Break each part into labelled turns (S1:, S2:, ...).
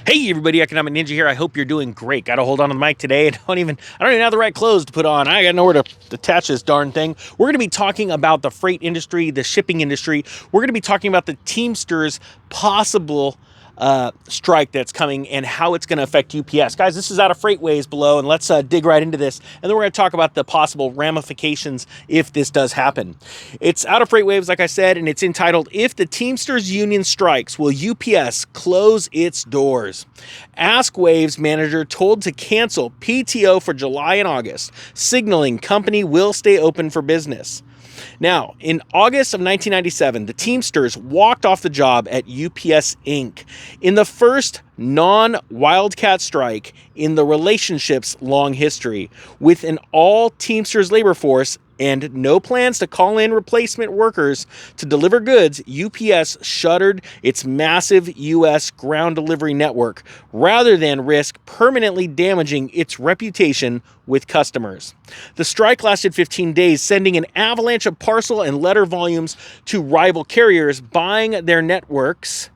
S1: Hey everybody, Economic Ninja here. I hope you're doing great. Got to hold on to the mic today. I don't even have the right clothes to put on. I got nowhere to attach this darn thing. We're going to be talking about the freight industry, the shipping industry. We're going to be talking about the Teamsters possible strike that's coming and how it's going to affect UPS. Guys, this is out of Freightways below, and let's dig right into this. And then we're going to talk about the possible ramifications if this does happen. It's out of Freightways, like I said, and it's entitled, "If the Teamsters Union Strikes, Will UPS Close Its Doors?" Ask Waves manager told to cancel PTO for July and August, signaling company will stay open for business. Now, in August of 1997, the Teamsters walked off the job at UPS Inc. in the first non-wildcat strike in the relationship's long history, with an all-Teamsters labor force and no plans to call in replacement workers to deliver goods. UPS shuttered its massive U.S. ground delivery network rather than risk permanently damaging its reputation with customers. The strike lasted 15 days, sending an avalanche of parcel and letter volumes to rival carriers burying their networks,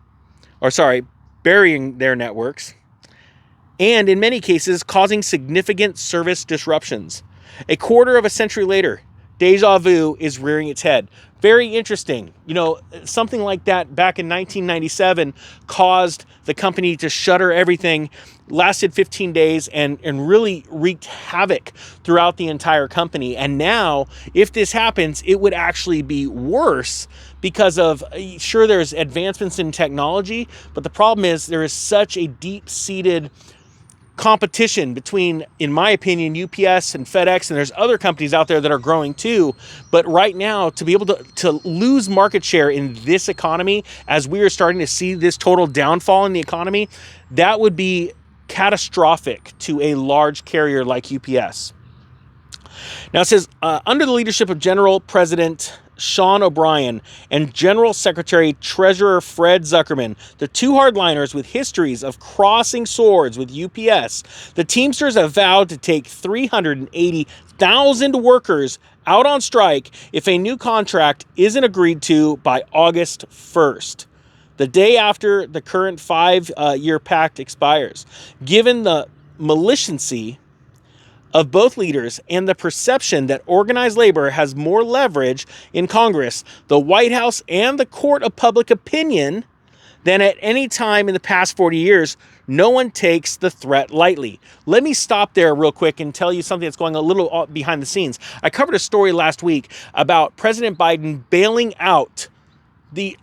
S1: and in many cases causing significant service disruptions. A quarter of a century later, deja vu is rearing its head. Very interesting. You know, something like that back in 1997 caused the company to shutter everything, lasted 15 days, and really wreaked havoc throughout the entire company. And now, if this happens, it would actually be worse because of, sure, there's advancements in technology, but the problem is there is such a deep-seated competition between, in my opinion, UPS and FedEx, and there's other companies out there that are growing too. But right now, to be able to lose market share in this economy, as we are starting to see this total downfall in the economy, that would be catastrophic to a large carrier like UPS. Now it says, under the leadership of General President Sean O'Brien and General Secretary Treasurer Fred Zuckerman, the two hardliners with histories of crossing swords with UPS, the Teamsters have vowed to take 380,000 workers out on strike if a new contract isn't agreed to by August 1st, the day after the current 5-year pact expires. Given the malignancy of both leaders and the perception that organized labor has more leverage in Congress, the White House, and the court of public opinion than at any time in the past 40 years, no one takes the threat lightly. Let me stop there real quick and tell you something that's going a little behind the scenes. I covered a story last week about President Biden bailing out,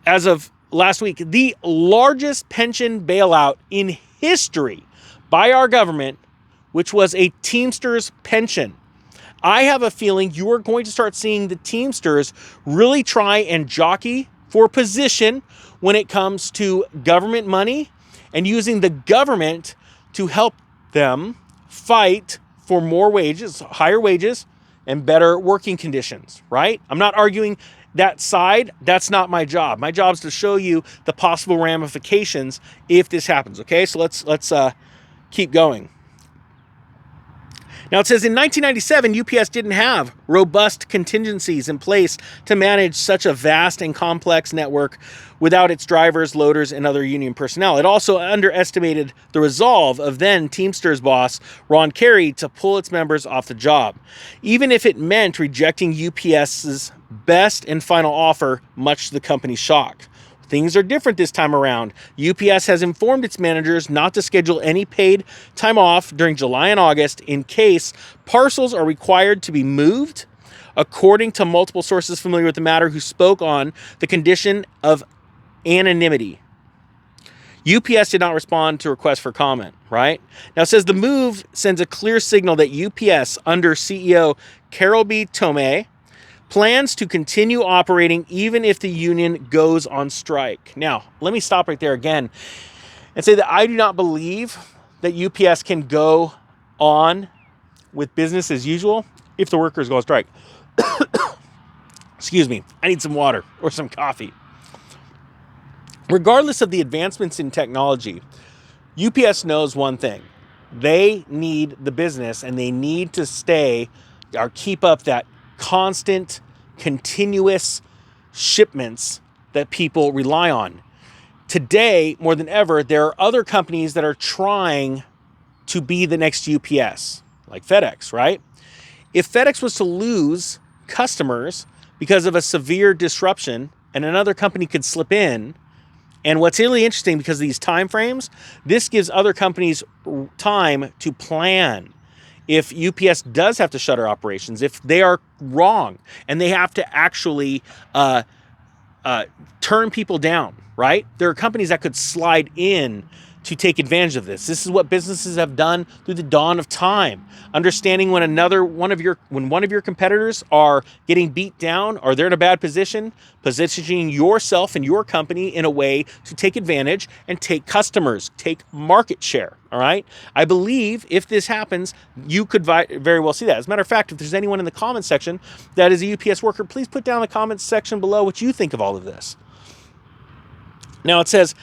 S1: as of last week, the largest pension bailout in history by our government, which was a Teamsters pension. I have a feeling you are going to start seeing the Teamsters really try and jockey for position when it comes to government money and using the government to help them fight for more wages, higher wages, and better working conditions, right? I'm not arguing that side. That's not my job. My job is to show you the possible ramifications if this happens, okay? So let's keep going. Now it says in 1997, UPS didn't have robust contingencies in place to manage such a vast and complex network without its drivers, loaders, and other union personnel. It also underestimated the resolve of then Teamsters boss Ron Carey to pull its members off the job, even if it meant rejecting UPS's best and final offer, much to the company's shock. Things are different this time around. UPS has informed its managers not to schedule any paid time off during July and August in case parcels are required to be moved, according to multiple sources familiar with the matter who spoke on the condition of anonymity. UPS did not respond to requests for comment, right? Now it says the move sends a clear signal that UPS, under CEO Carol B. Tomei, plans to continue operating even if the union goes on strike. Now, let me stop right there again and say that I do not believe that UPS can go on with business as usual if the workers go on strike. Excuse me, I need some water or some coffee. Regardless of the advancements in technology, UPS knows one thing. They need the business, and they need to stay or keep up that constant, continuous shipments that people rely on. today, more than ever, there are other companies that are trying to be the next UPS, like FedEx, right? If FedEx was to lose customers because of a severe disruption and another company could slip in, and what's really interesting because of these time frames, this gives other companies time to plan. If UPS does have to shutter operations, if they are wrong and they have to actually turn people down, right? There are companies that could slide in to take advantage of this. This is what businesses have done through the dawn of time. Understanding when one of your competitors are getting beat down or they're in a bad position, positioning yourself and your company in a way to take advantage and take customers, take market share. All right. I believe if this happens, you could very well see that. As a matter of fact, if there's anyone in the comments section that is a UPS worker, please put down in the comments section below what you think of all of this. Now it says,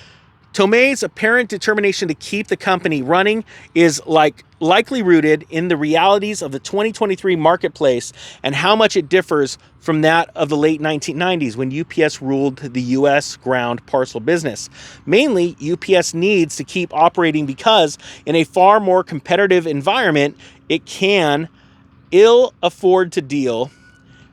S1: Tomei's apparent determination to keep the company running is likely rooted in the realities of the 2023 marketplace and how much it differs from that of the late 1990s when UPS ruled the U.S. ground parcel business. Mainly, UPS needs to keep operating because in a far more competitive environment, it can ill afford to deal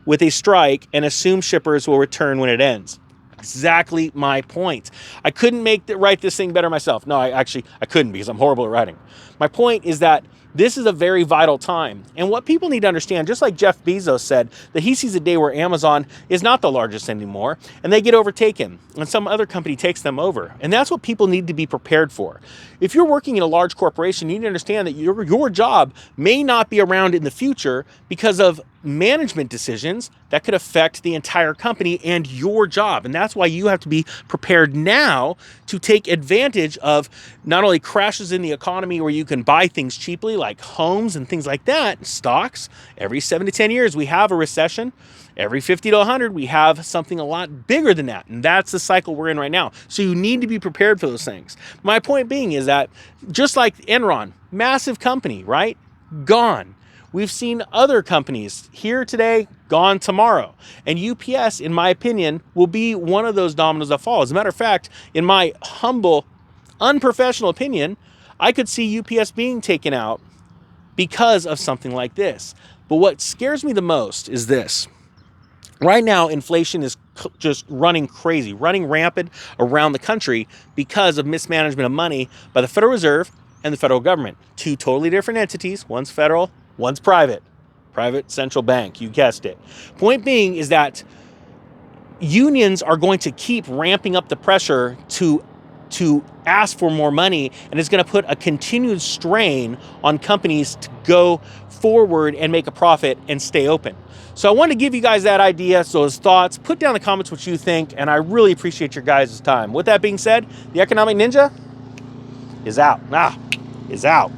S1: with a strike and assume shippers will return when it ends. Exactly my point. I couldn't write this thing better myself. No, I couldn't because I'm horrible at writing. My point is that this is a very vital time. And what people need to understand, just like Jeff Bezos said, that he sees a day where Amazon is not the largest anymore and they get overtaken and some other company takes them over. And that's what people need to be prepared for. If you're working in a large corporation, you need to understand that your job may not be around in the future because of management decisions that could affect the entire company and your job. And that's why you have to be prepared now to take advantage of not only crashes in the economy where you can buy things cheaply like homes and things like that, stocks. Every 7 to 10 years we have a recession. Every 50 to 100 we have something a lot bigger than that. And that's the cycle we're in right now. So you need to be prepared for those things. My point being is that just like Enron, massive company, right? Gone. We've seen other companies here today, gone tomorrow. And UPS, in my opinion, will be one of those dominoes that fall. As a matter of fact, in my humble, unprofessional opinion, I could see UPS being taken out because of something like this. But what scares me the most is this. Right now, inflation is just running crazy, running rampant around the country because of mismanagement of money by the Federal Reserve and the federal government. Two totally different entities. One's federal, one's private. Private central bank, you guessed it. Point being is that unions are going to keep ramping up the pressure to ask for more money, and it's going to put a continued strain on companies to go forward and make a profit and stay open. So I wanted to give you guys that idea, so those thoughts. Put down in the comments what you think, and I really appreciate your guys' time. With that being said, the Economic Ninja is out. Is out.